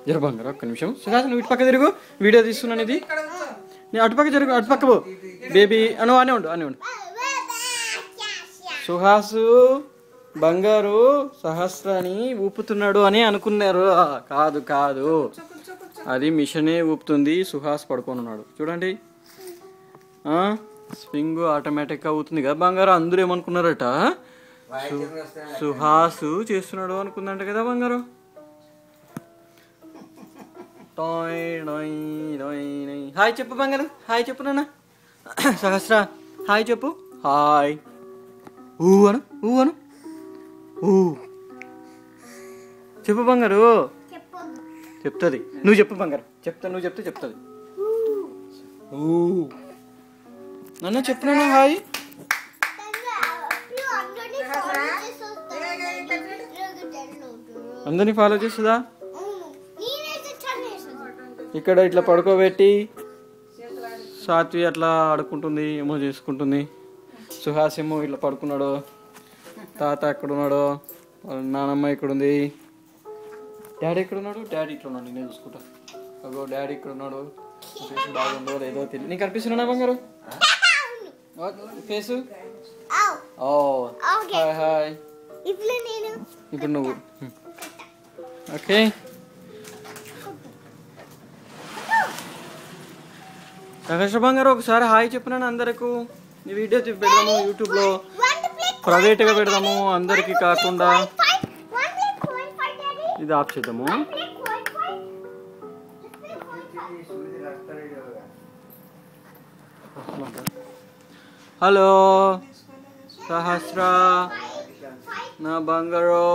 జర బంగారు ఒక్క నిమిషం. సుహాస్ నువ్వు ఇటు పక్క తిరుగు, వీడియో తీస్తున్నాను. ఇది నేను అటుపక్క జరుగు, అటుపక్క పో బేబీ అను అనే ఉండు, అనే ఉండు. సుహాసు బంగారు సహస్రాన్ని ఊపుతున్నాడు అని అనుకున్నారు. కాదు కాదు, అది మిషనే ఊపుతుంది. సుహాస్ పడుకొని ఉన్నాడు చూడండి. స్వింగ్ ఆటోమేటిక్గా అవుతుంది కదా బంగారు. అందరూ ఏమనుకున్నారట, సుహాసు చేస్తున్నాడు అనుకుందంట కదా బంగారు. హాయ్ చెప్పు బంగారు, హాయ్ చెప్పు నాన్న. సహస్ర హాయ్ చెప్పు. హాయ్ ఊ అను, ఊ అను, ఊ చెప్పు బంగారు. చెప్తుంది, నువ్వు చెప్పు బంగారు. నువ్వు చెప్తే చెప్తుంది. ఊ నాన్న చెప్పు నాన్న హాయ్. అందరినీ ఫాలో చేస్తుందా? ఇక్కడ ఇట్లా పడుకోబెట్టి సాత్వి అట్లా ఆడుకుంటుంది, ఏమో చేసుకుంటుంది. సుహాస్ ఏమో ఇట్లా పడుకున్నాడు. తాత ఎక్కడున్నాడో, నానమ్మ ఎక్కడుంది, డాడీ ఎక్కడున్నాడు, డాడీ ఇట్లా ఉన్నాడు. నేను చూసుకుంటా. అగో డాడీ ఇక్కడ ఉన్నాడు. ఫేస్ బాగుందో లేదో తెలియదు. నీకు కనిపిస్తున్నా బంగారు ఫేసు? Hi hi. ఇప్పుడు నువ్వు ఓకే. సహస్ర బంగారు ఒకసారి హాయ్ చెప్పినాను అందరకు. ఈ వీడియో పెడదాము యూట్యూబ్లో, ప్రైవేట్గా పెడదాము, అందరికి కాకుండా. ఇది ఆఫ్ చేద్దాము. హలో సహస్ర నా బంగారు.